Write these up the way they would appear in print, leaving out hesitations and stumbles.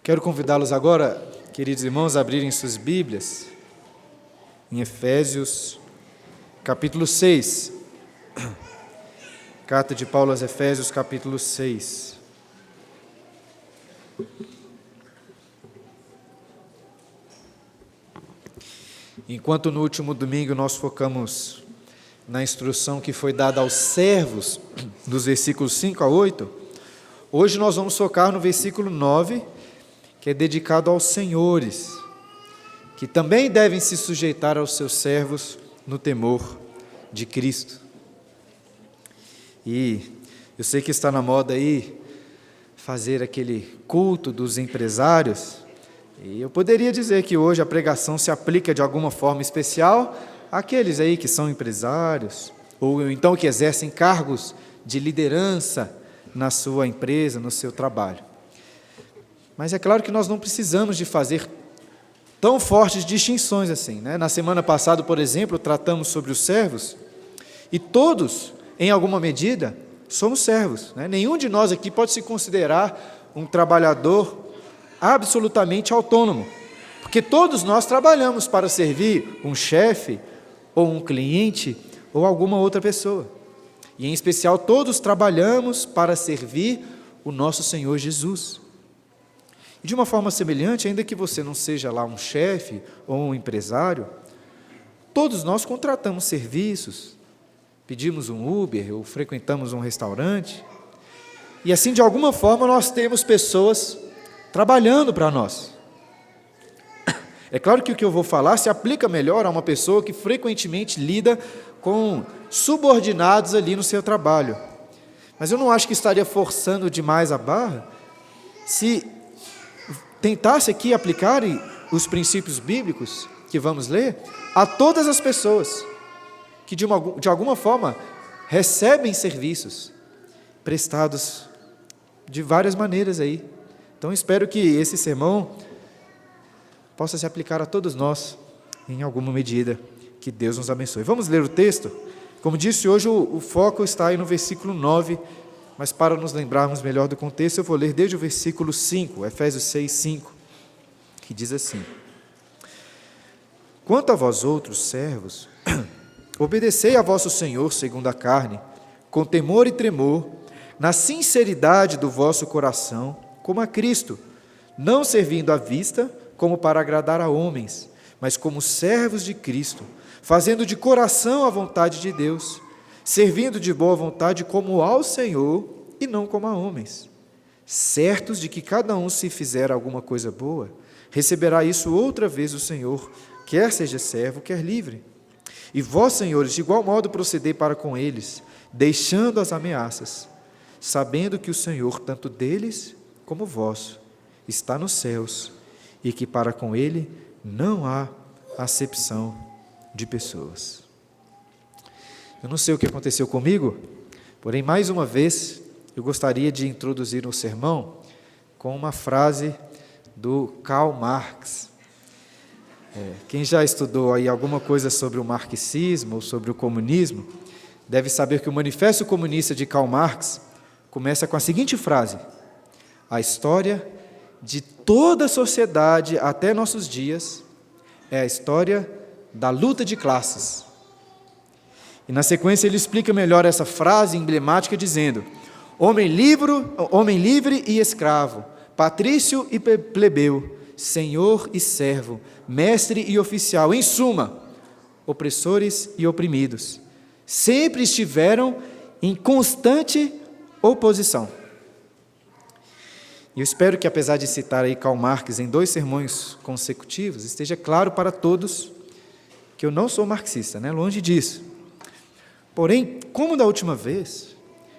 Quero convidá-los agora, queridos irmãos, a abrirem suas Bíblias em Efésios, capítulo 6. Carta de Paulo aos Efésios, capítulo 6. Enquanto no último domingo nós focamos na instrução que foi dada aos servos, dos versículos 5 a 8, hoje nós vamos focar no versículo 9, que é dedicado aos senhores, que também devem se sujeitar aos seus servos no temor de Cristo. E eu sei que está na moda aí fazer aquele culto dos empresários, e eu poderia dizer que hoje a pregação se aplica de alguma forma especial àqueles aí que são empresários, ou então que exercem cargos de liderança na sua empresa, no seu trabalho. Mas é claro que nós não precisamos de fazer tão fortes distinções assim, né? Na semana passada, por exemplo, tratamos sobre os servos, e todos, em alguma medida, somos servos, né? Nenhum de nós aqui pode se considerar um trabalhador absolutamente autônomo, porque todos nós trabalhamos para servir um chefe, ou um cliente, ou alguma outra pessoa, e em especial todos trabalhamos para servir o nosso Senhor Jesus. E de uma forma semelhante, ainda que você não seja lá um chefe ou um empresário, todos nós contratamos serviços, pedimos um Uber ou frequentamos um restaurante, e assim de alguma forma nós temos pessoas trabalhando para nós. É claro que o que eu vou falar se aplica melhor a uma pessoa que frequentemente lida com subordinados ali no seu trabalho, mas eu não acho que estaria forçando demais a barra se tentasse aqui aplicar os princípios bíblicos que vamos ler a todas as pessoas que de alguma forma recebem serviços prestados de várias maneiras aí. Então espero que esse sermão possa se aplicar a todos nós em alguma medida. Que Deus nos abençoe. Vamos ler o texto? Como disse, hoje o foco está aí no versículo 9, mas para nos lembrarmos melhor do contexto, eu vou ler desde o versículo 5, Efésios 6, 5, que diz assim: Quanto a vós outros servos, obedecei a vosso Senhor segundo a carne, com temor e tremor, na sinceridade do vosso coração, como a Cristo, não servindo à vista, como para agradar a homens, mas como servos de Cristo, fazendo de coração a vontade de Deus, servindo de boa vontade como ao Senhor e não como a homens, certos de que cada um, se fizer alguma coisa boa, receberá isso outra vez do Senhor, quer seja servo, quer livre. E vós, senhores, de igual modo procedei para com eles, deixando as ameaças, sabendo que o Senhor, tanto deles como vosso, está nos céus, e que para com ele não há acepção de pessoas. Eu não sei o que aconteceu comigo, porém, mais uma vez, eu gostaria de introduzir um sermão com uma frase do Karl Marx. Quem já estudou aí alguma coisa sobre o marxismo ou sobre o comunismo, deve saber que o Manifesto Comunista de Karl Marx começa com a seguinte frase: a história de toda a sociedade até nossos dias é a história da luta de classes. E na sequência ele explica melhor essa frase emblemática dizendo: homem livre e escravo, patrício e plebeu, senhor e servo, mestre e oficial, em suma, opressores e oprimidos, sempre estiveram em constante oposição. E eu espero que, apesar de citar aí Karl Marx em 2 sermões consecutivos, esteja claro para todos que eu não sou marxista, né? Longe disso. Porém, como da última vez,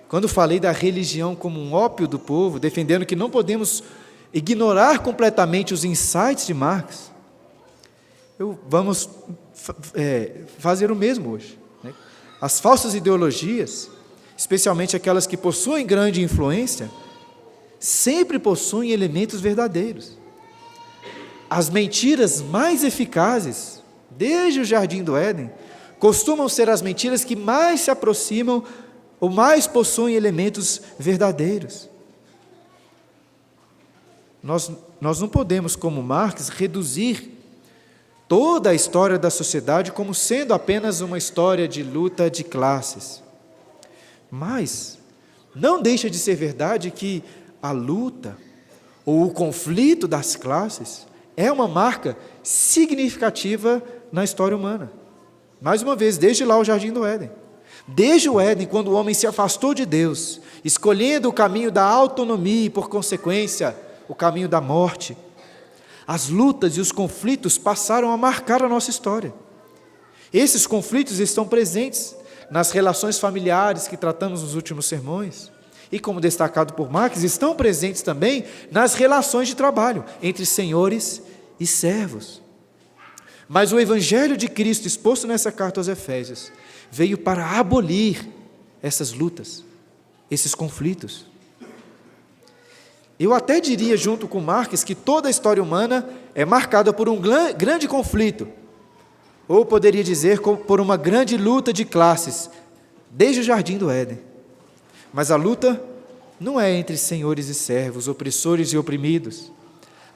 quando falei da religião como um ópio do povo, defendendo que não podemos ignorar completamente os insights de Marx, vamos fazer o mesmo hoje, né? As falsas ideologias, especialmente aquelas que possuem grande influência, sempre possuem elementos verdadeiros. As mentiras mais eficazes, desde o Jardim do Éden, costumam ser as mentiras que mais se aproximam ou mais possuem elementos verdadeiros. Nós nós não podemos, como Marx, reduzir toda a história da sociedade como sendo apenas uma história de luta de classes. Mas não deixa de ser verdade que a luta ou o conflito das classes é uma marca significativa na história humana. Mais uma vez, desde lá o Jardim do Éden. Desde o Éden, quando o homem se afastou de Deus, escolhendo o caminho da autonomia e, por consequência, o caminho da morte, as lutas e os conflitos passaram a marcar a nossa história. Esses conflitos estão presentes nas relações familiares que tratamos nos últimos sermões, e, como destacado por Marx, estão presentes também nas relações de trabalho entre senhores e servos. Mas o Evangelho de Cristo, exposto nessa carta aos Efésios, veio para abolir essas lutas, esses conflitos. Eu até diria, junto com Marx, que toda a história humana é marcada por um grande conflito, ou poderia dizer, por uma grande luta de classes, desde o Jardim do Éden. Mas a luta não é entre senhores e servos, opressores e oprimidos.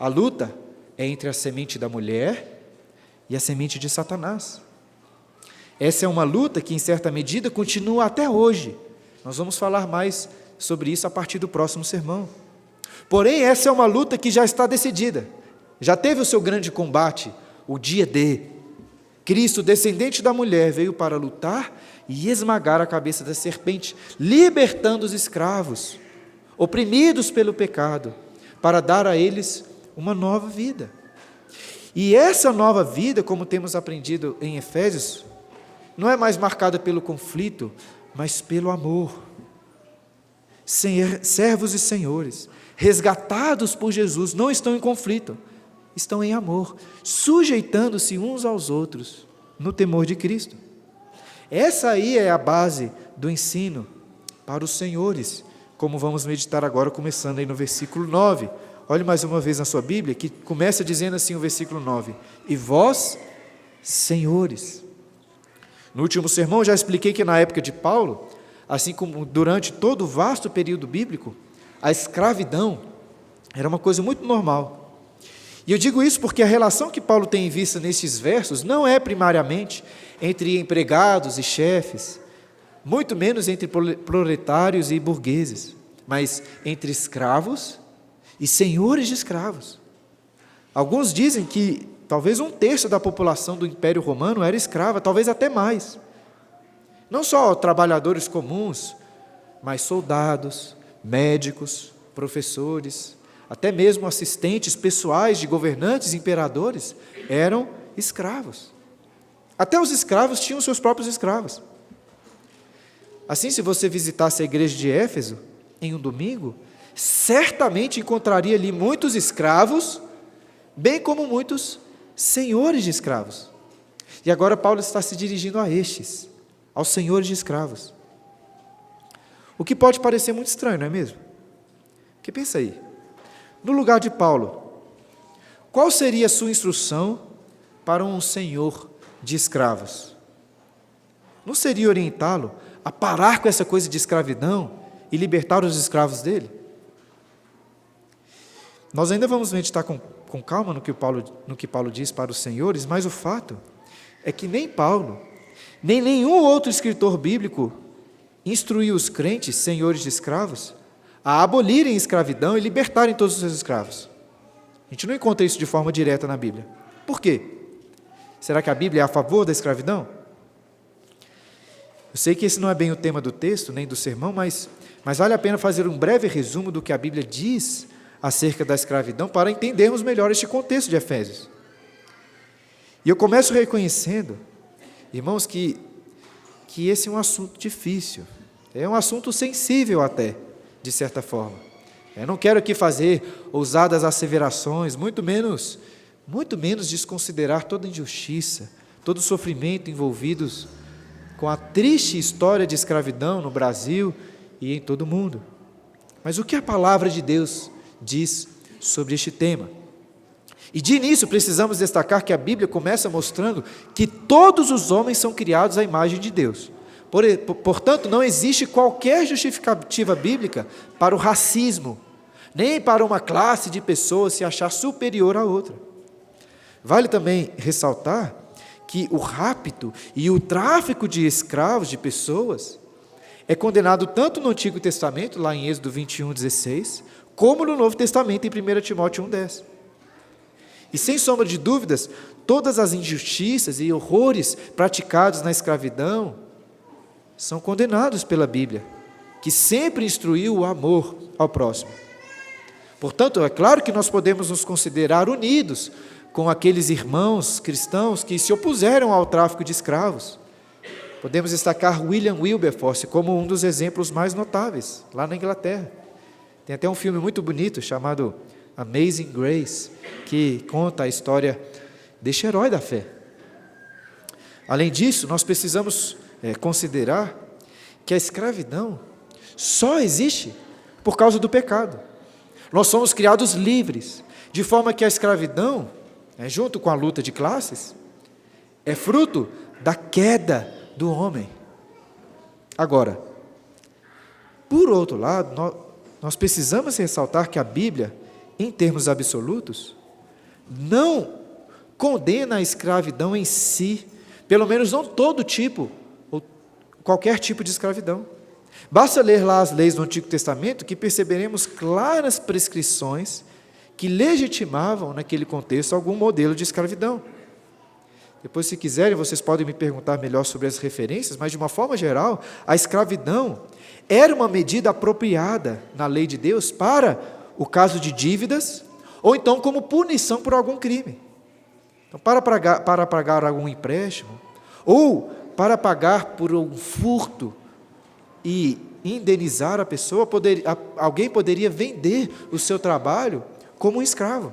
A luta é entre a semente da mulher e a semente de Satanás. Essa é uma luta que, em certa medida, continua até hoje. Nós vamos falar mais sobre isso a partir do próximo sermão. Porém, essa é uma luta que já está decidida. Já teve o seu grande combate, o dia D. Cristo, descendente da mulher, veio para lutar e esmagar a cabeça da serpente, libertando os escravos, oprimidos pelo pecado, para dar a eles uma nova vida. E essa nova vida, como temos aprendido em Efésios, não é mais marcada pelo conflito, mas pelo amor. Servos e senhores, resgatados por Jesus, não estão em conflito, estão em amor, sujeitando-se uns aos outros no temor de Cristo. Essa aí é a base do ensino para os senhores, como vamos meditar agora, começando aí no versículo 9. Olhe mais uma vez na sua Bíblia, que começa dizendo assim o versículo 9: e vós, senhores. No último sermão já expliquei que na época de Paulo, assim como durante todo o vasto período bíblico, a escravidão era uma coisa muito normal. E eu digo isso porque a relação que Paulo tem em vista nesses versos não é primariamente entre empregados e chefes, muito menos entre proletários e burgueses, mas entre escravos e senhores de escravos. Alguns dizem que talvez 1/3 da população do Império Romano era escrava, talvez até mais. Não só trabalhadores comuns, mas soldados, médicos, professores, até mesmo assistentes pessoais de governantes e imperadores eram escravos. Até os escravos tinham seus próprios escravos. Assim, se você visitasse a igreja de Éfeso em um domingo, certamente encontraria ali muitos escravos, bem como muitos senhores de escravos. E agora Paulo está se dirigindo a estes, aos senhores de escravos. O que pode parecer muito estranho, não é mesmo? Porque pensa aí, no lugar de Paulo, qual seria a sua instrução para um senhor de escravos? Não seria orientá-lo a parar com essa coisa de escravidão e libertar os escravos dele? Nós ainda vamos meditar com calma no que Paulo diz para os senhores, mas o fato é que nem Paulo, nem nenhum outro escritor bíblico instruiu os crentes, senhores de escravos, a abolirem a escravidão e libertarem todos os seus escravos. A gente não encontra isso de forma direta na Bíblia. Por quê? Será que a Bíblia é a favor da escravidão? Eu sei que esse não é bem o tema do texto, nem do sermão, mas vale a pena fazer um breve resumo do que a Bíblia diz acerca da escravidão para entendermos melhor este contexto de Efésios. E eu começo reconhecendo, irmãos, que esse é um assunto difícil, é um assunto sensível até, de certa forma. Eu não quero aqui fazer ousadas asseverações, muito menos desconsiderar toda injustiça, todo o sofrimento envolvidos com a triste história de escravidão no Brasil e em todo o mundo. Mas o que a palavra de Deus diz sobre este tema? E de início precisamos destacar que a Bíblia começa mostrando que todos os homens são criados à imagem de Deus. Portanto, não existe qualquer justificativa bíblica para o racismo, nem para uma classe de pessoas se achar superior à outra. Vale também ressaltar que o rapto e o tráfico de escravos, de pessoas, é condenado tanto no Antigo Testamento, lá em Êxodo 21:16, como no Novo Testamento, em 1 Timóteo 1:10. E sem sombra de dúvidas, todas as injustiças e horrores praticados na escravidão são condenados pela Bíblia, que sempre instruiu o amor ao próximo. Portanto, é claro que nós podemos nos considerar unidos com aqueles irmãos cristãos que se opuseram ao tráfico de escravos. Podemos destacar William Wilberforce como um dos exemplos mais notáveis, lá na Inglaterra. Tem até um filme muito bonito chamado Amazing Grace, que conta a história deste herói da fé. Além disso, nós precisamos considerar que a escravidão só existe por causa do pecado. Nós somos criados livres, de forma que a escravidão, junto com a luta de classes, é fruto da queda do homem. Agora, por outro lado, nós precisamos ressaltar que a Bíblia, em termos absolutos, não condena a escravidão em si, pelo menos não todo tipo, ou qualquer tipo de escravidão. Basta ler lá as leis do Antigo Testamento que perceberemos claras prescrições que legitimavam, naquele contexto, algum modelo de escravidão. Depois, se quiserem, vocês podem me perguntar melhor sobre as referências, mas, de uma forma geral, a escravidão era uma medida apropriada na lei de Deus para o caso de dívidas, ou então como punição por algum crime. Então, para pagar algum empréstimo, ou para pagar por um furto e indenizar a pessoa, alguém poderia vender o seu trabalho como um escravo.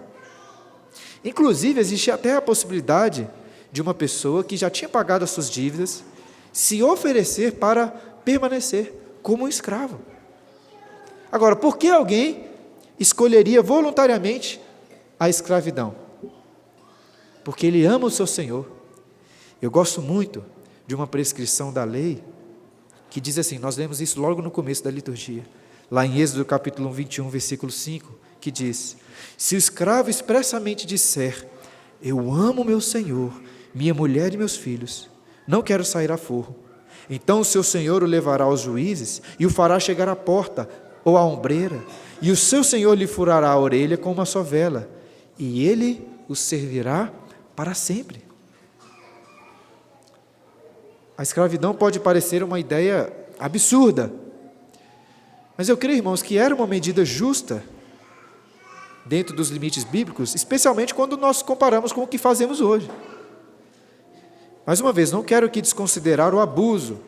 Inclusive, existia até a possibilidade de uma pessoa que já tinha pagado as suas dívidas se oferecer para permanecer como um escravo. Agora, por que alguém escolheria voluntariamente a escravidão? Porque ele ama o seu Senhor. Eu gosto muito de uma prescrição da lei que diz assim, nós lemos isso logo no começo da liturgia, lá em Êxodo capítulo 21, versículo 5, que diz: se o escravo expressamente disser, eu amo meu Senhor, minha mulher e meus filhos, não quero sair a forro, então o seu senhor o levará aos juízes e o fará chegar à porta ou à ombreira, e o seu senhor lhe furará a orelha com uma sovela, e ele o servirá para sempre. A escravidão pode parecer uma ideia absurda, mas eu creio, irmãos, que era uma medida justa dentro dos limites bíblicos, especialmente quando nós comparamos com o que fazemos hoje. Mais uma vez, não quero aqui desconsiderar o abuso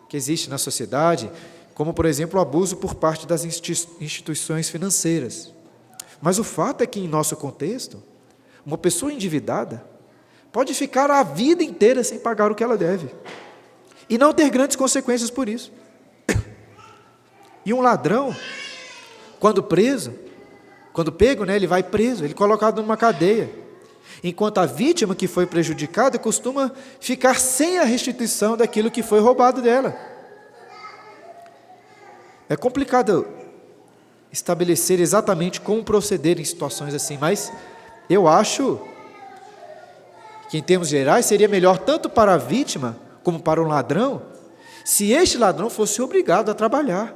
que existe na sociedade, como, por exemplo, o abuso por parte das instituições financeiras. Mas o fato é que, em nosso contexto, uma pessoa endividada pode ficar a vida inteira sem pagar o que ela deve, e não ter grandes consequências por isso. E um ladrão, quando pego, ele vai preso, ele é colocado numa cadeia, enquanto a vítima que foi prejudicada costuma ficar sem a restituição daquilo que foi roubado dela. É complicado estabelecer exatamente como proceder em situações assim, mas eu acho que, em termos gerais, seria melhor tanto para a vítima como para um ladrão, se este ladrão fosse obrigado a trabalhar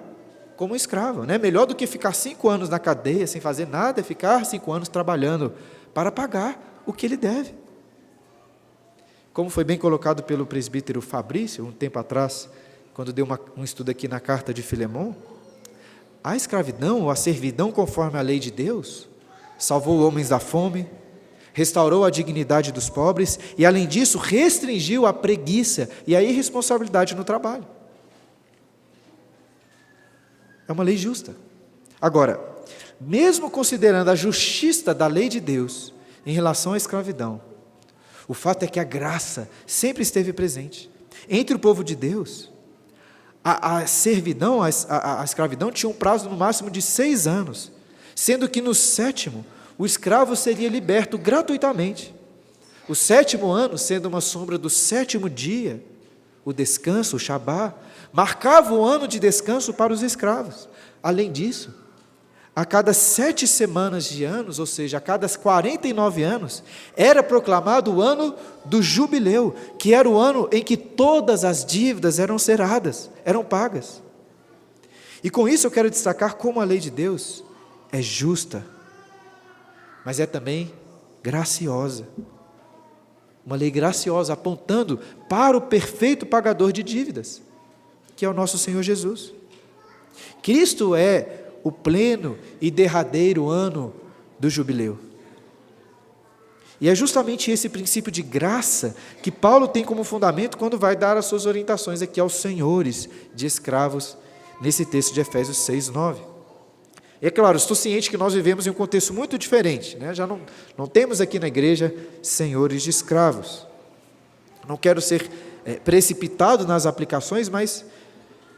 como escravo, né? Melhor do que ficar 5 anos na cadeia sem fazer nada, é ficar 5 anos trabalhando para pagar o que ele deve. Como foi bem colocado pelo presbítero Fabrício, um tempo atrás, quando deu um estudo aqui na carta de Filemão, a escravidão, ou a servidão conforme a lei de Deus, salvou homens da fome, restaurou a dignidade dos pobres e, além disso, restringiu a preguiça e a irresponsabilidade no trabalho. É uma lei justa. Agora, mesmo considerando a justiça da lei de Deus em relação à escravidão, o fato é que a graça sempre esteve presente. Entre o povo de Deus, a servidão, a escravidão tinha um prazo no máximo de 6 anos, sendo que no 7º, o escravo seria liberto gratuitamente. O 7º ano, sendo uma sombra do 7º dia, o descanso, o Shabá, marcava o ano de descanso para os escravos. Além disso, a cada 7 semanas de anos, ou seja, a cada 49 anos, era proclamado o ano do jubileu, que era o ano em que todas as dívidas eram zeradas, eram pagas. E com isso eu quero destacar como a lei de Deus é justa, mas é também graciosa. Uma lei graciosa, apontando para o perfeito pagador de dívidas, que é o nosso Senhor Jesus. Cristo é o pleno e derradeiro ano do jubileu. E é justamente esse princípio de graça que Paulo tem como fundamento quando vai dar as suas orientações aqui aos senhores de escravos, nesse texto de Efésios 6, 9. E é claro, estou ciente que nós vivemos em um contexto muito diferente, né? Já não temos aqui na igreja senhores de escravos. Não quero ser precipitado nas aplicações, mas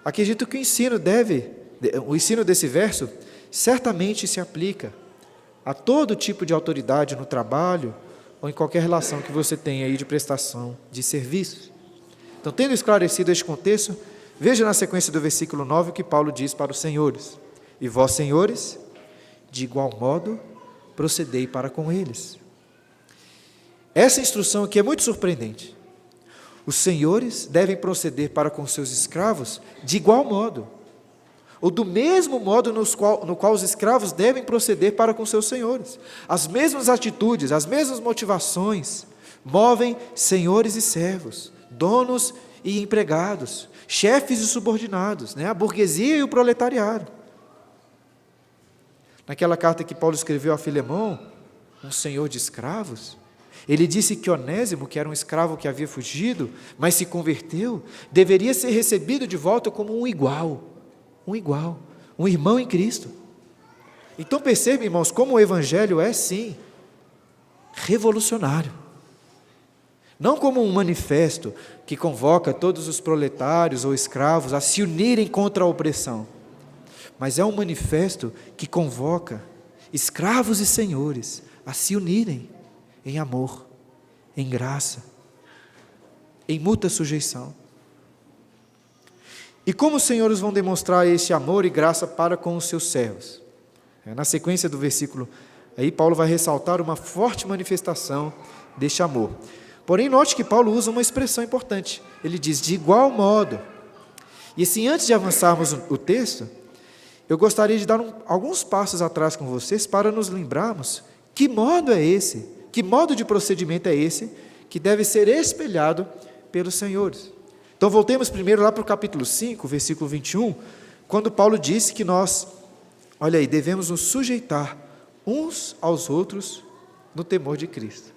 acredito que o ensino desse verso certamente se aplica a todo tipo de autoridade no trabalho ou em qualquer relação que você tenha aí de prestação de serviços. Então, tendo esclarecido este contexto, veja na sequência do versículo 9 o que Paulo diz para os senhores: e vós, senhores, de igual modo, procedei para com eles. Essa instrução aqui é muito surpreendente. Os senhores devem proceder para com seus escravos de igual modo, ou do mesmo modo no qual os escravos devem proceder para com seus senhores. As mesmas atitudes, as mesmas motivações movem senhores e servos, donos e empregados, chefes e subordinados, né? A burguesia e o proletariado. Naquela carta que Paulo escreveu a Filemão, um senhor de escravos, ele disse que Onésimo, que era um escravo que havia fugido, mas se converteu, deveria ser recebido de volta como um igual, um irmão em Cristo. Então perceba, irmãos, como o Evangelho é, sim, revolucionário. Não como um manifesto que convoca todos os proletários ou escravos a se unirem contra a opressão, mas é um manifesto que convoca escravos e senhores a se unirem em amor, em graça, em mútua sujeição. E como os senhores vão demonstrar esse amor e graça para com os seus servos? Na sequência do versículo, aí Paulo vai ressaltar uma forte manifestação deste amor. Porém, note que Paulo usa uma expressão importante. Ele diz, de igual modo. E assim, antes de avançarmos o texto, eu gostaria de dar alguns passos atrás com vocês para nos lembrarmos que modo é esse, que modo de procedimento é esse que deve ser espelhado pelos senhores. Então voltemos primeiro lá para o capítulo 5, versículo 21, quando Paulo disse que nós, olha aí, devemos nos sujeitar uns aos outros no temor de Cristo.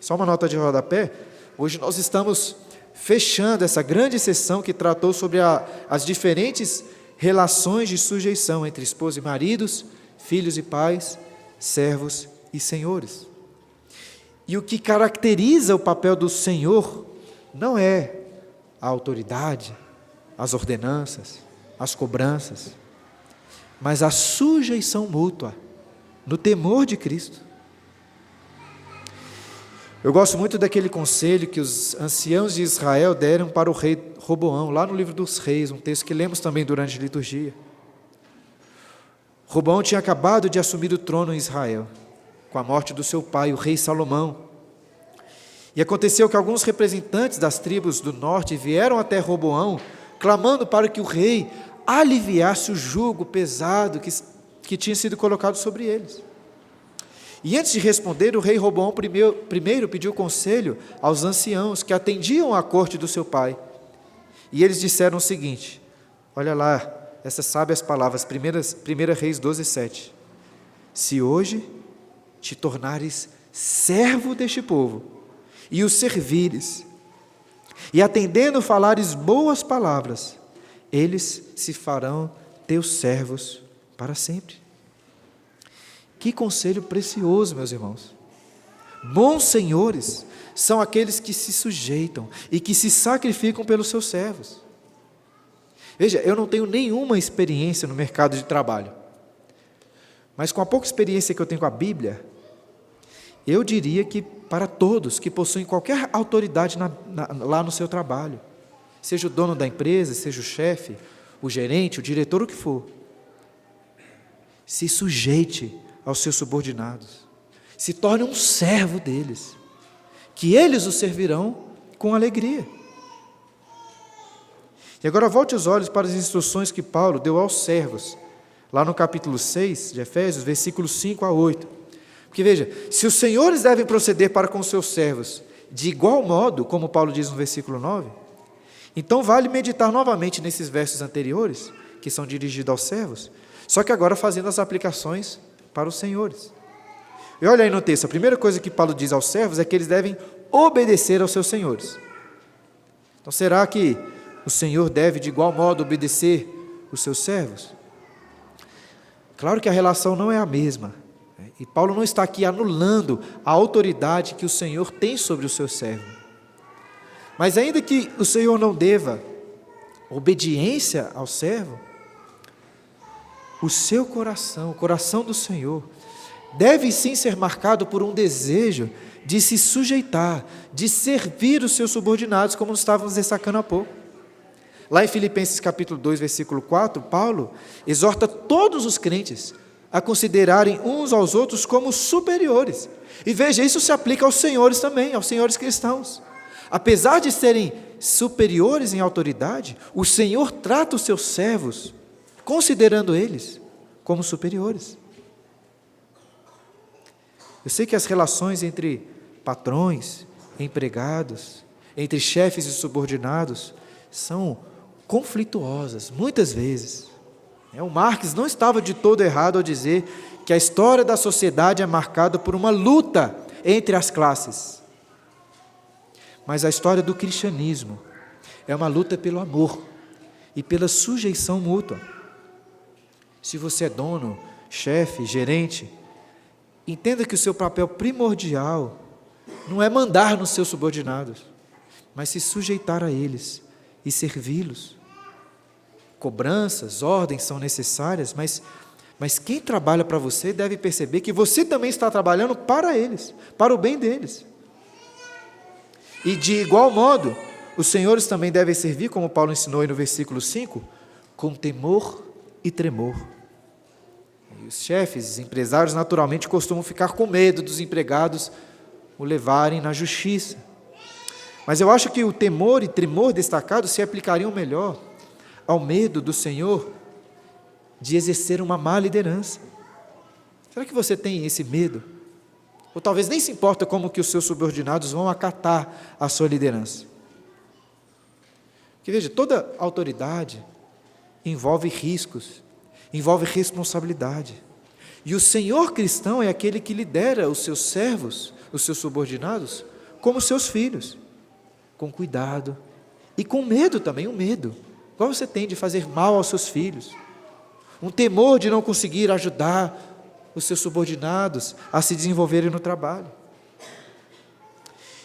Só uma nota de rodapé, hoje nós estamos fechando essa grande sessão que tratou sobre as diferentes relações de sujeição entre esposa e maridos, filhos e pais, servos e senhores. E o que caracteriza o papel do Senhor não é a autoridade, as ordenanças, as cobranças, mas a sujeição mútua, no temor de Cristo. Eu gosto muito daquele conselho que os anciãos de Israel deram para o rei Roboão, lá no livro dos reis, um texto que lemos também durante a liturgia. Roboão tinha acabado de assumir o trono em Israel, com a morte do seu pai, o rei Salomão. E aconteceu que alguns representantes das tribos do norte vieram até Roboão, clamando para que o rei aliviasse o jugo pesado que tinha sido colocado sobre eles. E antes de responder, o rei Roboão primeiro pediu conselho aos anciãos que atendiam à corte do seu pai. E eles disseram o seguinte, olha lá, essas sábias palavras, 1 Reis 12, 7. Se hoje te tornares servo deste povo, e os servires, e atendendo falares boas palavras, eles se farão teus servos para sempre. Que conselho precioso, meus irmãos. Bons senhores são aqueles que se sujeitam e que se sacrificam pelos seus servos. Veja, eu não tenho nenhuma experiência no mercado de trabalho, mas com a pouca experiência que eu tenho com a Bíblia, eu diria que para todos que possuem qualquer autoridade lá no seu trabalho, seja o dono da empresa, seja o chefe, o gerente, o diretor, o que for, se sujeite aos seus subordinados, se torne um servo deles, que eles o servirão com alegria. E agora volte os olhos para as instruções que Paulo deu aos servos, lá no capítulo 6 de Efésios, versículos 5 a 8. Porque veja, se os senhores devem proceder para com seus servos de igual modo, como Paulo diz no versículo 9, então vale meditar novamente nesses versos anteriores, que são dirigidos aos servos, só que agora fazendo as aplicações para os senhores. E olha aí no texto, a primeira coisa que Paulo diz aos servos é que eles devem obedecer aos seus senhores. Então será que o Senhor deve de igual modo obedecer os seus servos? Claro que a relação não é a mesma, e Paulo não está aqui anulando a autoridade que o Senhor tem sobre o seu servo. Mas ainda que o Senhor não deva obediência ao servo, o seu coração, o coração do Senhor, deve sim ser marcado por um desejo de se sujeitar, de servir os seus subordinados, como estávamos destacando há pouco. Lá em Filipenses capítulo 2, versículo 4, Paulo exorta todos os crentes a considerarem uns aos outros como superiores. E veja, isso se aplica aos senhores também, aos senhores cristãos. Apesar de serem superiores em autoridade, o Senhor trata os seus servos, considerando eles como superiores. Eu sei que as relações entre patrões, empregados, entre chefes e subordinados, são conflituosas, muitas vezes. O Marx não estava de todo errado ao dizer que a história da sociedade é marcada por uma luta entre as classes. Mas a história do cristianismo é uma luta pelo amor e pela sujeição mútua. Se você é dono, chefe, gerente, entenda que o seu papel primordial não é mandar nos seus subordinados, mas se sujeitar a eles e servi-los. Cobranças, ordens são necessárias, mas quem trabalha para você deve perceber que você também está trabalhando para eles, para o bem deles. E de igual modo, os senhores também devem servir, como Paulo ensinou aí no versículo 5, com temor e tremor. E os chefes, os empresários, naturalmente costumam ficar com medo dos empregados o levarem na justiça. Mas eu acho que o temor e tremor destacados se aplicariam melhor ao medo do Senhor de exercer uma má liderança. Será que você tem esse medo? Ou talvez nem se importa como que os seus subordinados vão acatar a sua liderança. Porque veja, toda autoridade envolve riscos, envolve responsabilidade. E o Senhor cristão é aquele que lidera os seus servos, os seus subordinados, como seus filhos, com cuidado e com medo também, um medo. Qual você tem de fazer mal aos seus filhos? Um temor de não conseguir ajudar os seus subordinados a se desenvolverem no trabalho.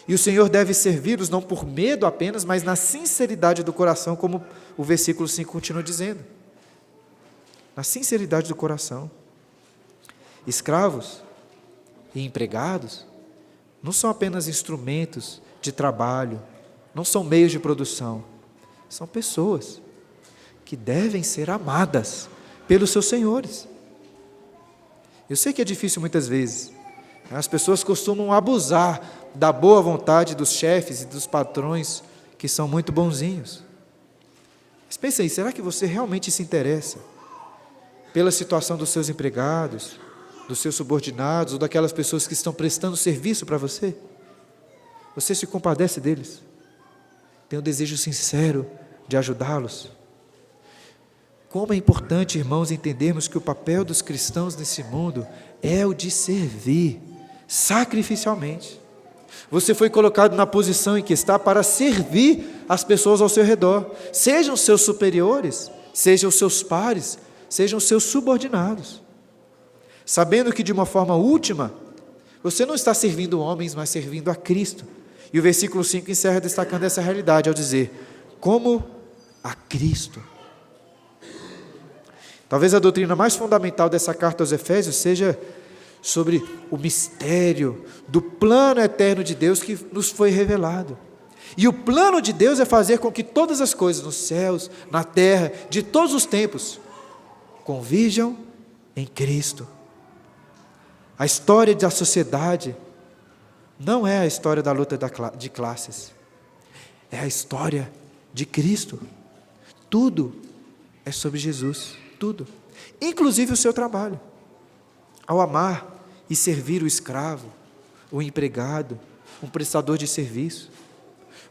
E o Senhor deve servi-los não por medo apenas, mas na sinceridade do coração, como o versículo 5 continua dizendo. Na sinceridade do coração. Escravos e empregados não são apenas instrumentos de trabalho, não são meios de produção, são pessoas que devem ser amadas pelos seus senhores. Eu sei que é difícil muitas vezes, as pessoas costumam abusar da boa vontade dos chefes e dos patrões que são muito bonzinhos. Mas pense aí, será que você realmente se interessa pela situação dos seus empregados, dos seus subordinados ou daquelas pessoas que estão prestando serviço para você? Você se compadece deles? Tem um desejo sincero de ajudá-los? Como é importante, irmãos, entendermos que o papel dos cristãos nesse mundo é o de servir sacrificialmente. Você foi colocado na posição em que está para servir as pessoas ao seu redor, sejam seus superiores, sejam seus pares, sejam seus subordinados. Sabendo que de uma forma última, você não está servindo homens, mas servindo a Cristo. E o versículo 5 encerra destacando essa realidade ao dizer, como a Cristo. Talvez a doutrina mais fundamental dessa carta aos Efésios seja sobre o mistério do plano eterno de Deus que nos foi revelado. E o plano de Deus é fazer com que todas as coisas nos céus, na terra, de todos os tempos, convirjam em Cristo. A história da sociedade não é a história da luta de classes, é a história de Cristo. Tudo é sobre Jesus, tudo, inclusive o seu trabalho. Ao amar e servir o escravo, o empregado, um prestador de serviço,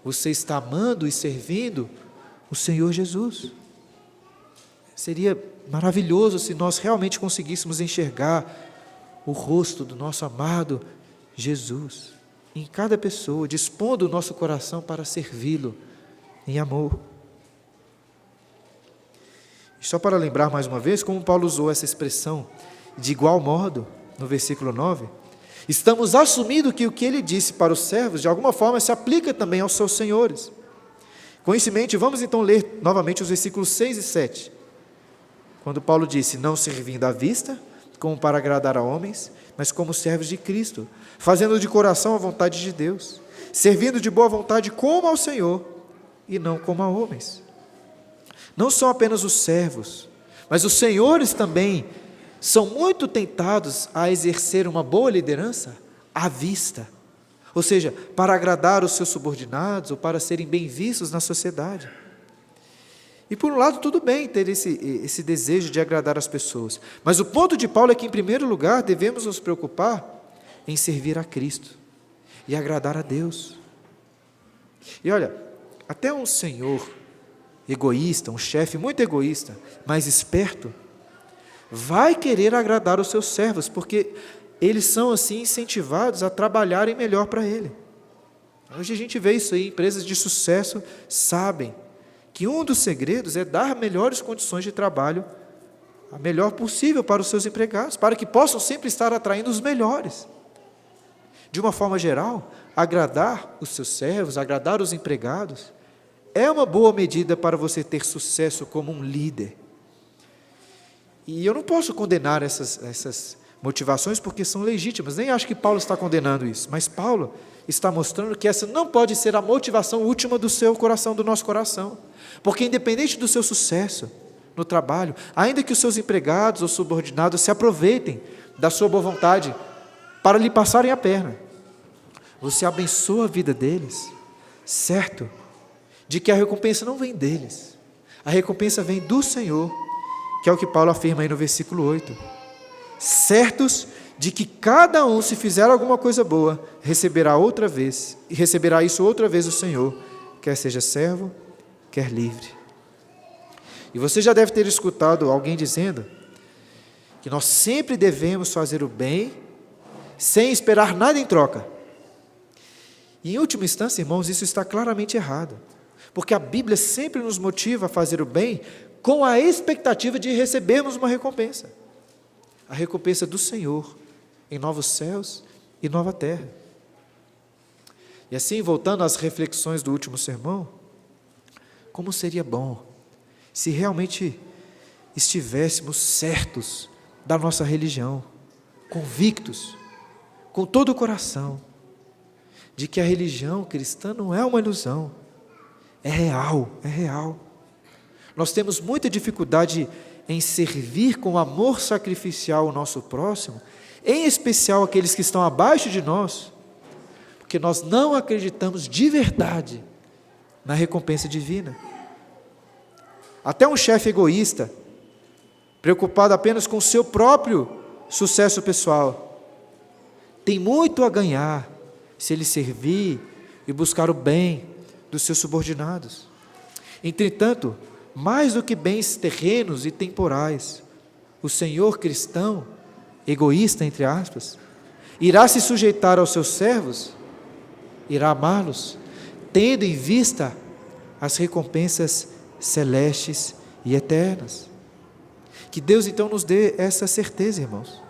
você está amando e servindo o Senhor Jesus. Seria maravilhoso se nós realmente conseguíssemos enxergar o rosto do nosso amado Jesus em cada pessoa, dispondo o nosso coração para servi-lo em amor. E só para lembrar mais uma vez como Paulo usou essa expressão, de igual modo, no versículo 9, estamos assumindo que o que ele disse para os servos, de alguma forma, se aplica também aos seus senhores. Com isso em mente, vamos então ler novamente os versículos 6 e 7. Quando Paulo disse, não servindo à vista, como para agradar a homens, mas como servos de Cristo, fazendo de coração a vontade de Deus, servindo de boa vontade como ao Senhor, e não como a homens. Não são apenas os servos, mas os senhores também são muito tentados a exercer uma boa liderança à vista, ou seja, para agradar os seus subordinados ou para serem bem vistos na sociedade. E por um lado tudo bem ter esse desejo de agradar as pessoas, mas o ponto de Paulo é que em primeiro lugar devemos nos preocupar em servir a Cristo e agradar a Deus. E olha, até um senhor egoísta, um chefe muito egoísta, mas esperto, vai querer agradar os seus servos, porque eles são assim incentivados a trabalharem melhor para ele. Hoje a gente vê isso aí, empresas de sucesso sabem que um dos segredos é dar melhores condições de trabalho, a melhor possível para os seus empregados, para que possam sempre estar atraindo os melhores. De uma forma geral, agradar os seus servos, agradar os empregados, é uma boa medida para você ter sucesso como um líder. E eu não posso condenar essas motivações porque são legítimas, nem acho que Paulo está condenando isso, mas Paulo está mostrando que essa não pode ser a motivação última do seu coração, do nosso coração, porque independente do seu sucesso no trabalho, ainda que os seus empregados ou subordinados se aproveitem da sua boa vontade para lhe passarem a perna, você abençoa a vida deles, certo de que a recompensa não vem deles, a recompensa vem do Senhor, que é o que Paulo afirma aí no versículo 8, certos de que cada um, se fizer alguma coisa boa, receberá outra vez, e receberá isso outra vez do Senhor, quer seja servo, quer livre. E você já deve ter escutado alguém dizendo que nós sempre devemos fazer o bem, sem esperar nada em troca. E em última instância, irmãos, isso está claramente errado, porque a Bíblia sempre nos motiva a fazer o bem com a expectativa de recebermos uma recompensa, a recompensa do Senhor, em novos céus e nova terra. E assim, voltando às reflexões do último sermão, como seria bom se realmente estivéssemos certos da nossa religião, convictos, com todo o coração, de que a religião cristã não é uma ilusão, é real, é real. Nós temos muita dificuldade em servir com amor sacrificial o nosso próximo, em especial aqueles que estão abaixo de nós, porque nós não acreditamos de verdade na recompensa divina. Até um chefe egoísta, preocupado apenas com o seu próprio sucesso pessoal, tem muito a ganhar se ele servir e buscar o bem dos seus subordinados. Entretanto, mais do que bens terrenos e temporais, o senhor cristão, egoísta entre aspas, irá se sujeitar aos seus servos, irá amá-los, tendo em vista as recompensas celestes e eternas. Que Deus então nos dê essa certeza, irmãos.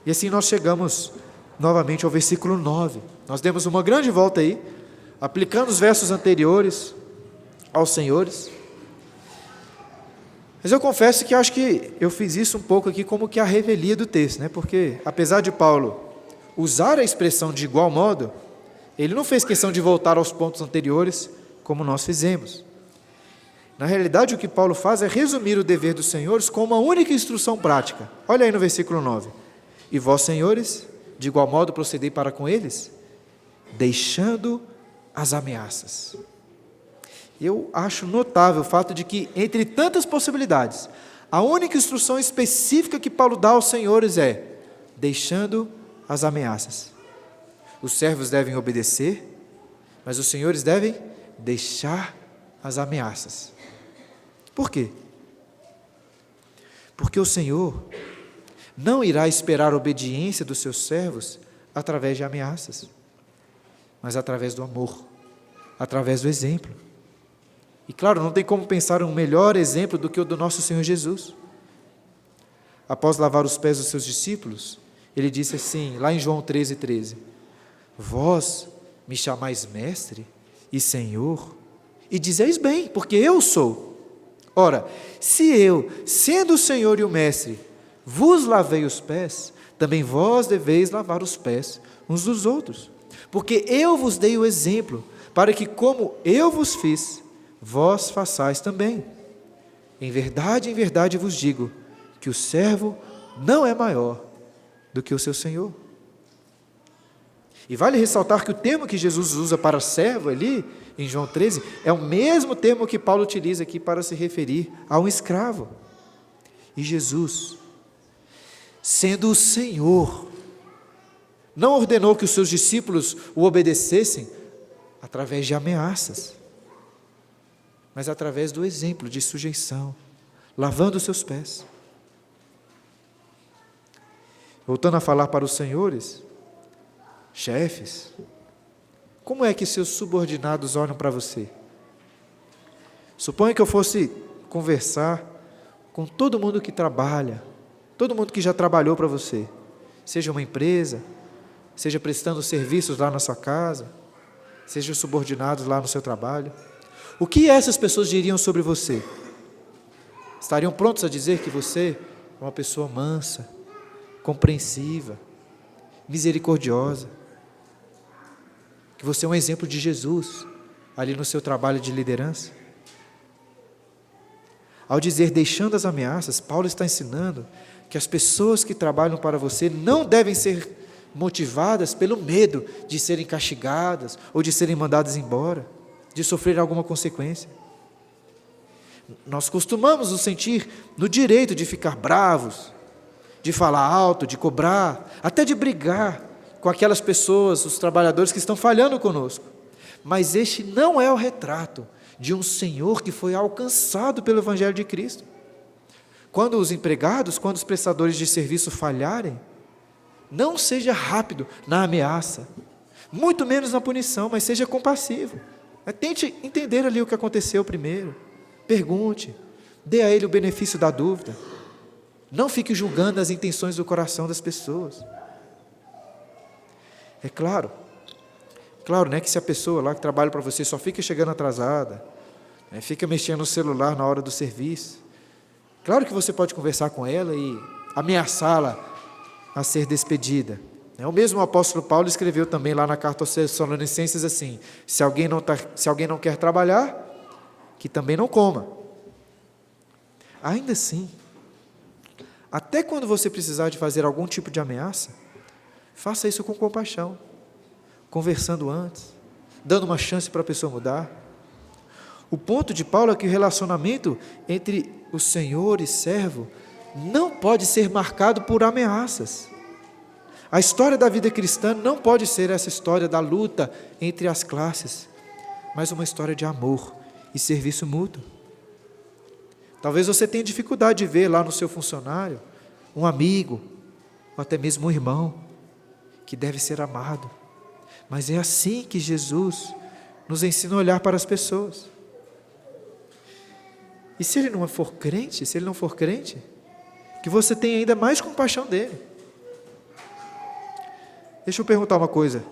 E assim nós chegamos novamente ao versículo 9. Nós demos uma grande volta aí, aplicando os versos anteriores aos senhores. Mas eu confesso que acho que eu fiz isso um pouco aqui como que a revelia do texto, né? Porque apesar de Paulo usar a expressão de igual modo, ele não fez questão de voltar aos pontos anteriores como nós fizemos. Na realidade, o que Paulo faz é resumir o dever dos senhores com uma única instrução prática. Olha aí no versículo 9. E vós, senhores, de igual modo procedei para com eles, deixando as ameaças. Eu acho notável o fato de que, entre tantas possibilidades, a única instrução específica que Paulo dá aos senhores é deixando as ameaças. Os servos devem obedecer, mas os senhores devem deixar as ameaças. Por quê? Porque o Senhor não irá esperar a obediência dos seus servos através de ameaças, mas através do amor, através do exemplo. E claro, não tem como pensar um melhor exemplo do que o do nosso Senhor Jesus. Após lavar os pés dos seus discípulos, ele disse assim, lá em João 13:13, vós me chamais mestre e Senhor, e dizeis bem, porque eu sou. Ora, se eu, sendo o Senhor e o mestre, vos lavei os pés, também vós deveis lavar os pés uns dos outros. Porque eu vos dei o exemplo, para que como eu vos fiz, vós façais também. Em verdade vos digo, que o servo não é maior do que o seu Senhor. E vale ressaltar que o termo que Jesus usa para servo ali, em João 13, é o mesmo termo que Paulo utiliza aqui para se referir a um escravo. E Jesus, sendo o Senhor, não ordenou que os seus discípulos o obedecessem através de ameaças, mas através do exemplo de sujeição, lavando os seus pés. Voltando a falar para os senhores, chefes, como é que seus subordinados olham para você? Suponha que eu fosse conversar com todo mundo que trabalha, todo mundo que já trabalhou para você, seja uma empresa, seja prestando serviços lá na sua casa, seja subordinados lá no seu trabalho. O que essas pessoas diriam sobre você? Estariam prontos a dizer que você é uma pessoa mansa, compreensiva, misericordiosa, que você é um exemplo de Jesus ali no seu trabalho de liderança? Ao dizer deixando as ameaças, Paulo está ensinando que as pessoas que trabalham para você não devem ser motivadas pelo medo de serem castigadas ou de serem mandadas embora, de sofrer alguma consequência. Nós costumamos nos sentir no direito de ficar bravos, de falar alto, de cobrar, até de brigar com aquelas pessoas, os trabalhadores que estão falhando conosco. Mas este não é o retrato de um Senhor que foi alcançado pelo Evangelho de Cristo. Quando os empregados, quando os prestadores de serviço falharem, não seja rápido na ameaça, muito menos na punição, mas seja compassivo. Tente entender ali o que aconteceu primeiro, pergunte, dê a ele o benefício da dúvida, não fique julgando as intenções do coração das pessoas. É claro, né, que se a pessoa lá que trabalha para você só fica chegando atrasada, né, fica mexendo no celular na hora do serviço, claro que você pode conversar com ela e ameaçá-la a ser despedida. O mesmo apóstolo Paulo escreveu também lá na carta aos Tessalonicenses assim, se alguém não quer trabalhar, que também não coma. Ainda assim, até quando você precisar de fazer algum tipo de ameaça, faça isso com compaixão, conversando antes, dando uma chance para a pessoa mudar. O ponto de Paulo é que o relacionamento entre o Senhor e servo não pode ser marcado por ameaças. A história da vida cristã não pode ser essa história da luta entre as classes, mas uma história de amor e serviço mútuo. Talvez você tenha dificuldade de ver lá no seu funcionário um amigo, ou até mesmo um irmão, que deve ser amado, mas é assim que Jesus nos ensina a olhar para as pessoas. E se ele não for crente, que você tenha ainda mais compaixão dele. Deixa eu perguntar uma coisa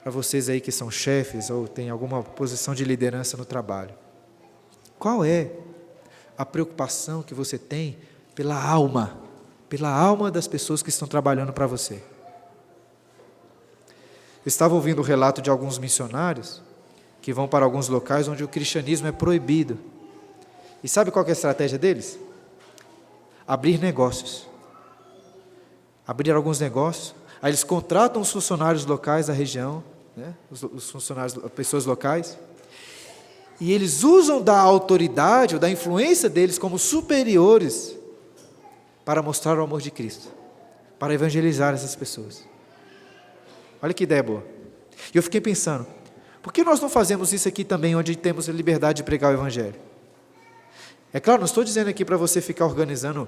para vocês aí que são chefes ou têm alguma posição de liderança no trabalho. Qual é a preocupação que você tem pela alma das pessoas que estão trabalhando para você? Eu estava ouvindo o relato de alguns missionários que vão para alguns locais onde o cristianismo é proibido. E sabe qual que é a estratégia deles? Abrir negócios. Abrir alguns negócios. Aí eles contratam os funcionários locais da região, né? Os funcionários, pessoas locais, e eles usam da autoridade ou da influência deles como superiores para mostrar o amor de Cristo, para evangelizar essas pessoas. Olha que ideia boa. E eu fiquei pensando, por que nós não fazemos isso aqui também, onde temos a liberdade de pregar o Evangelho? É claro, não estou dizendo aqui para você ficar organizando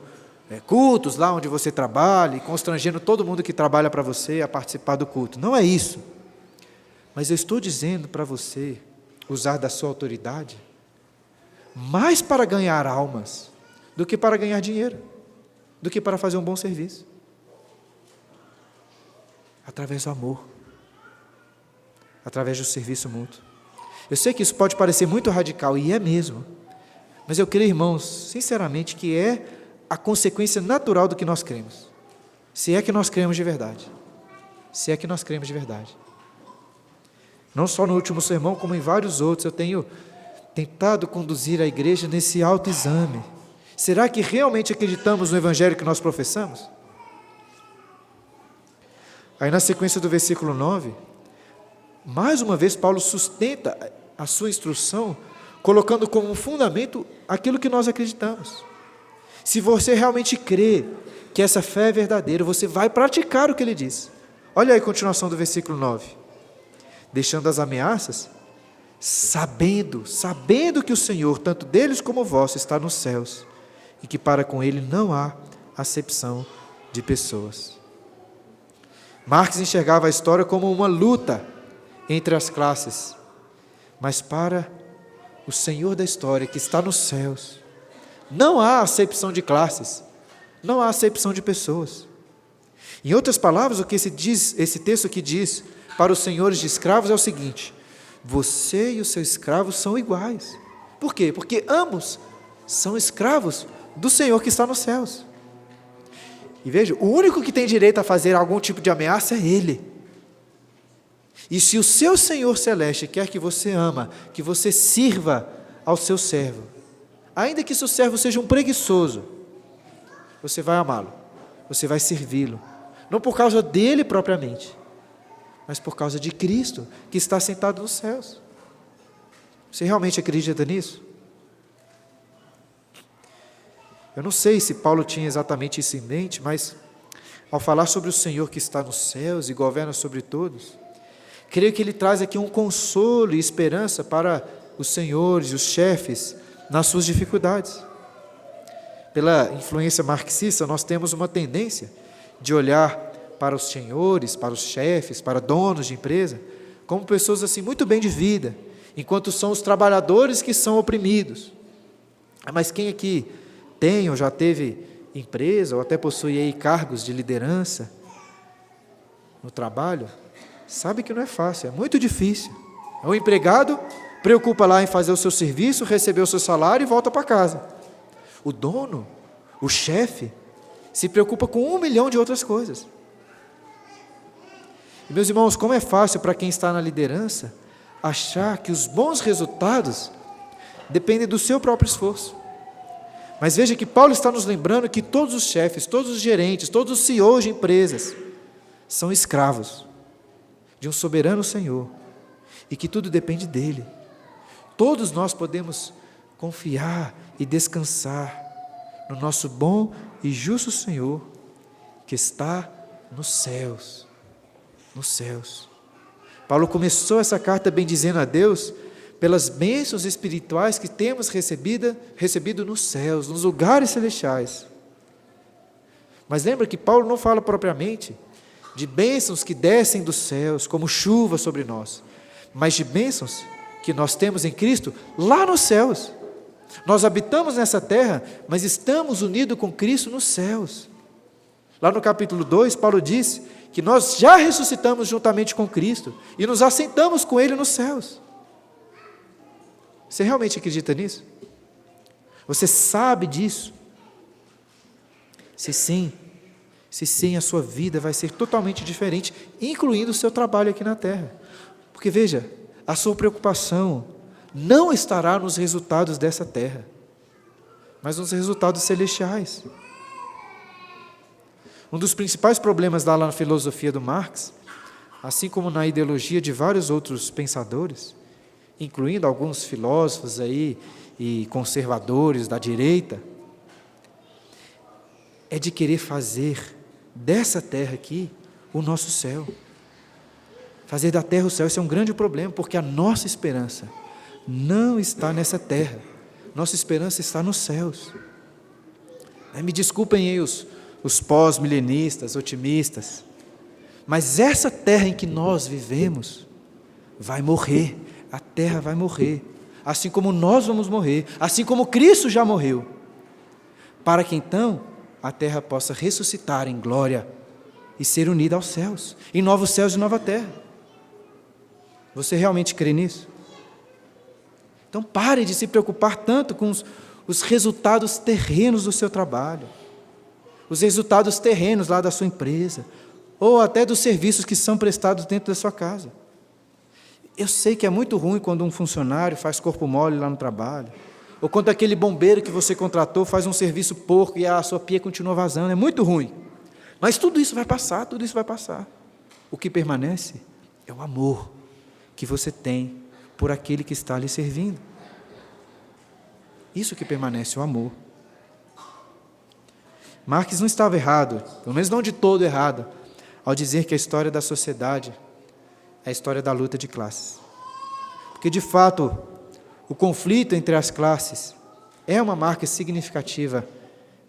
cultos lá onde você trabalha e constrangendo todo mundo que trabalha para você a participar do culto. Não é isso. Mas eu estou dizendo para você usar da sua autoridade mais para ganhar almas do que para ganhar dinheiro, do que para fazer um bom serviço. Através do amor, através do serviço mútuo. Eu sei que isso pode parecer muito radical, e é mesmo, mas eu creio, irmãos, sinceramente, que é a consequência natural do que nós cremos, se é que nós cremos de verdade, se é que nós cremos de verdade. Não só no último sermão, como em vários outros, eu tenho tentado conduzir a igreja nesse autoexame. Será que realmente acreditamos no Evangelho que nós professamos? Aí na sequência do versículo 9, mais uma vez Paulo sustenta a sua instrução, colocando como fundamento aquilo que nós acreditamos. Se você realmente crê que essa fé é verdadeira, você vai praticar o que ele diz. Olha aí a continuação do versículo 9. Deixando as ameaças, sabendo que o Senhor, tanto deles como vós, está nos céus, e que para com ele não há acepção de pessoas. Marx enxergava a história como uma luta entre as classes, mas para o Senhor da história, que está nos céus, não há acepção de classes, não há acepção de pessoas. Em outras palavras, o que esse texto aqui diz para os senhores de escravos é o seguinte: você e o seu escravo são iguais. Por quê? Porque ambos são escravos do Senhor que está nos céus. E veja, o único que tem direito a fazer algum tipo de ameaça é Ele. E se o seu Senhor Celeste quer que você ama, que você sirva ao seu servo, ainda que seu servo seja um preguiçoso, você vai amá-lo, você vai servi-lo, não por causa dele propriamente, mas por causa de Cristo, que está sentado nos céus. Você realmente acredita nisso? Eu não sei se Paulo tinha exatamente isso em mente, mas ao falar sobre o Senhor que está nos céus e governa sobre todos, creio que ele traz aqui um consolo e esperança para os senhores, os chefes, nas suas dificuldades. Pela influência marxista, nós temos uma tendência de olhar para os senhores, para os chefes, para donos de empresa, como pessoas assim muito bem de vida, enquanto são os trabalhadores que são oprimidos. Mas quem aqui tem ou já teve empresa, ou até possui aí cargos de liderança no trabalho, sabe que não é fácil, é muito difícil. O empregado preocupa lá em fazer o seu serviço, receber o seu salário e volta para casa. O dono, o chefe, se preocupa com 1 milhão de outras coisas. E, meus irmãos, como é fácil para quem está na liderança achar que os bons resultados dependem do seu próprio esforço. Mas veja que Paulo está nos lembrando que todos os chefes, todos os gerentes, todos os CEOs de empresas são escravos de um soberano Senhor e que tudo depende dele. Todos nós podemos confiar e descansar no nosso bom e justo Senhor que está nos céus. Nos céus. Paulo começou essa carta bendizendo a Deus pelas bênçãos espirituais que temos recebido nos céus, nos lugares celestiais. Mas lembra que Paulo não fala propriamente de bênçãos que descem dos céus, como chuva sobre nós, mas de bênçãos que nós temos em Cristo lá nos céus. Nós habitamos nessa terra, mas estamos unidos com Cristo nos céus. Lá no capítulo 2, Paulo diz que nós já ressuscitamos juntamente com Cristo e nos assentamos com Ele nos céus. Você realmente acredita nisso? Você sabe disso? Se sim, a sua vida vai ser totalmente diferente, incluindo o seu trabalho aqui na terra. Porque veja, a sua preocupação não estará nos resultados dessa terra, mas nos resultados celestiais. Um dos principais problemas lá na filosofia do Marx, assim como na ideologia de vários outros pensadores, incluindo alguns filósofos aí e conservadores da direita, é de querer fazer dessa terra aqui o nosso céu. Fazer da terra o céu, isso é um grande problema, porque a nossa esperança não está nessa terra, nossa esperança está nos céus. Me desculpem aí os pós-milenistas, otimistas, mas essa terra em que nós vivemos vai morrer, a terra vai morrer, assim como nós vamos morrer, assim como Cristo já morreu, para que então a terra possa ressuscitar em glória e ser unida aos céus, em novos céus e nova terra. Você realmente crê nisso? Então pare de se preocupar tanto com os resultados terrenos do seu trabalho, os resultados terrenos lá da sua empresa, ou até dos serviços que são prestados dentro da sua casa. Eu sei que é muito ruim quando um funcionário faz corpo mole lá no trabalho, ou quando aquele bombeiro que você contratou faz um serviço porco e a sua pia continua vazando, é muito ruim. Mas tudo isso vai passar, tudo isso vai passar. O que permanece é o amor que você tem por aquele que está lhe servindo. Isso que permanece, o amor. Marx não estava errado, pelo menos não de todo errado, ao dizer que a história da sociedade é a história da luta de classes. Porque, de fato, o conflito entre as classes é uma marca significativa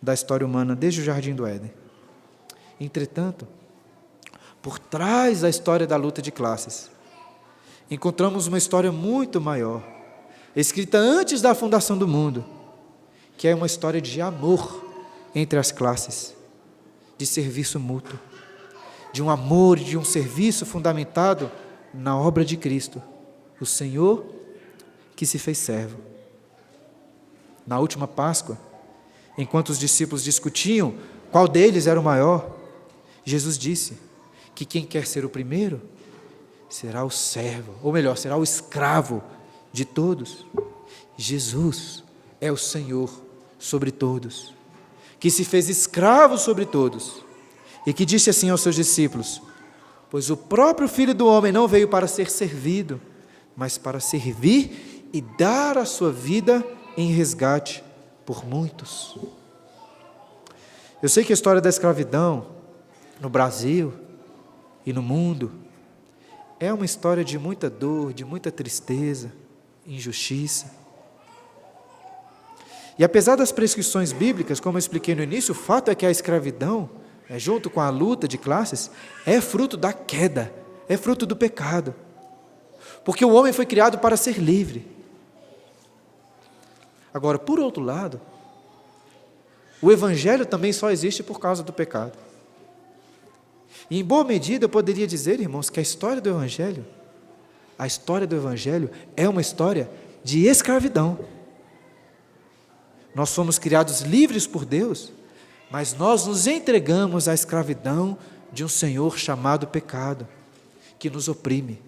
da história humana desde o Jardim do Éden. Entretanto, por trás da história da luta de classes, encontramos uma história muito maior, escrita antes da fundação do mundo, que é uma história de amor entre as classes, de serviço mútuo, de um amor e de um serviço fundamentado na obra de Cristo, o Senhor que se fez servo. Na última Páscoa, enquanto os discípulos discutiam qual deles era o maior, Jesus disse que quem quer ser o primeiro será o servo, ou melhor, será o escravo de todos. Jesus é o Senhor sobre todos, que se fez escravo sobre todos, e que disse assim aos seus discípulos: pois o próprio Filho do Homem não veio para ser servido, mas para servir e dar a sua vida em resgate por muitos. Eu sei que a história da escravidão no Brasil e no mundo é uma história de muita dor, de muita tristeza, injustiça. E apesar das prescrições bíblicas, como eu expliquei no início, o fato é que a escravidão, junto com a luta de classes, é fruto da queda, é fruto do pecado. Porque o homem foi criado para ser livre. Agora, por outro lado, o Evangelho também só existe por causa do pecado. E em boa medida eu poderia dizer, irmãos, que a história do Evangelho é uma história de escravidão. Nós fomos criados livres por Deus, mas nós nos entregamos à escravidão de um Senhor chamado pecado, que nos oprime,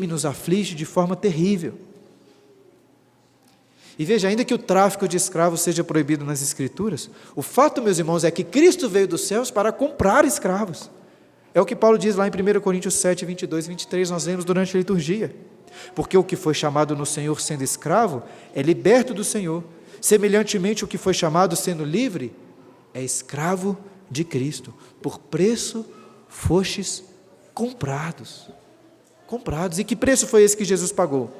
nos aflige de forma terrível. E veja, ainda que o tráfico de escravos seja proibido nas Escrituras, o fato, meus irmãos, é que Cristo veio dos céus para comprar escravos. É o que Paulo diz lá em 1 Coríntios 7, 22 e 23, nós lemos durante a liturgia. Porque o que foi chamado no Senhor sendo escravo, é liberto do Senhor. Semelhantemente, o que foi chamado sendo livre, é escravo de Cristo. Por preço fostes comprados. Comprados. E que preço foi esse que Jesus pagou?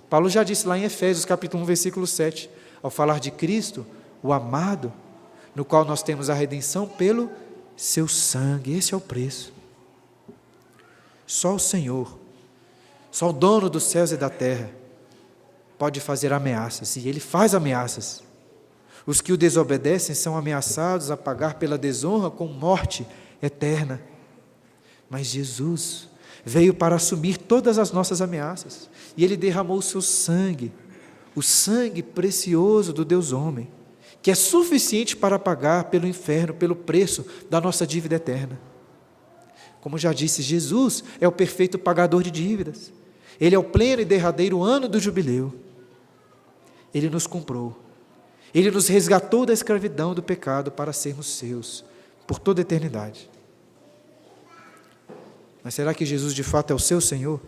Paulo já disse lá em Efésios capítulo 1, versículo 7, ao falar de Cristo, o amado, no qual nós temos a redenção pelo seu sangue. Esse é o preço. Só o Senhor, só o dono dos céus e da terra, pode fazer ameaças, e Ele faz ameaças. Os que o desobedecem são ameaçados a pagar pela desonra com morte eterna. Mas Jesus veio para assumir todas as nossas ameaças, e Ele derramou o seu sangue, o sangue precioso do Deus homem, que é suficiente para pagar pelo inferno, pelo preço da nossa dívida eterna. Como já disse, Jesus é o perfeito pagador de dívidas. Ele é o pleno e derradeiro ano do jubileu. Ele nos comprou. Ele nos resgatou da escravidão do pecado para sermos seus por toda a eternidade. Mas será que Jesus de fato é o seu Senhor?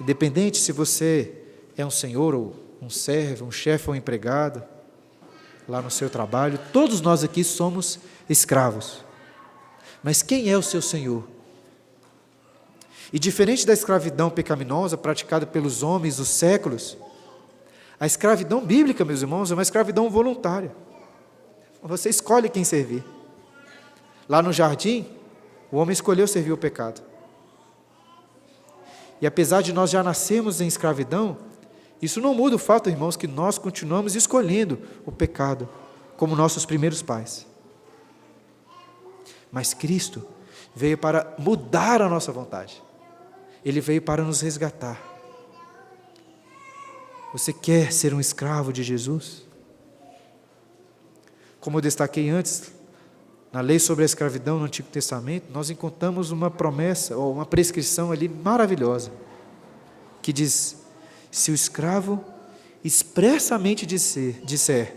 Independente se você é um senhor ou um servo, um chefe ou um empregado, lá no seu trabalho, todos nós aqui somos escravos. Mas quem é o seu Senhor? E diferente da escravidão pecaminosa praticada pelos homens dos séculos, a escravidão bíblica, meus irmãos, é uma escravidão voluntária. Você escolhe quem servir. Lá no jardim, o homem escolheu servir o pecado. E apesar de nós já nascermos em escravidão, isso não muda o fato, irmãos, que nós continuamos escolhendo o pecado como nossos primeiros pais. Mas Cristo veio para mudar a nossa vontade. Ele veio para nos resgatar. Você quer ser um escravo de Jesus? Como eu destaquei antes, na lei sobre a escravidão no Antigo Testamento, nós encontramos uma promessa, ou uma prescrição ali maravilhosa, que diz: se o escravo expressamente disser,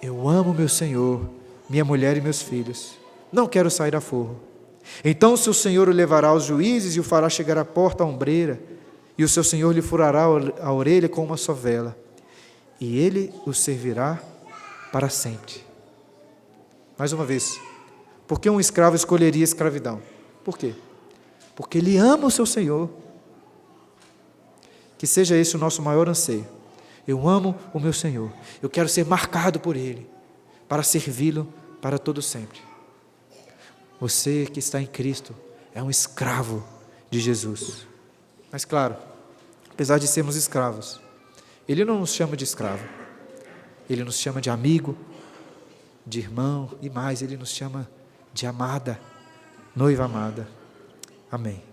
eu amo meu Senhor, minha mulher e meus filhos, não quero sair a forro, então o seu Senhor o levará aos juízes e o fará chegar à porta ombreira, e o seu Senhor lhe furará a orelha com uma sovela, e ele o servirá para sempre. Mais uma vez, por que um escravo escolheria a escravidão? Por quê? Porque ele ama o seu Senhor. Que seja esse o nosso maior anseio. Eu amo o meu Senhor. Eu quero ser marcado por Ele, para servi-lo para todo sempre. Você que está em Cristo é um escravo de Jesus. Mas claro, apesar de sermos escravos, Ele não nos chama de escravo. Ele nos chama de amigo, de irmão e mais, Ele nos chama de amada, noiva amada. Amém.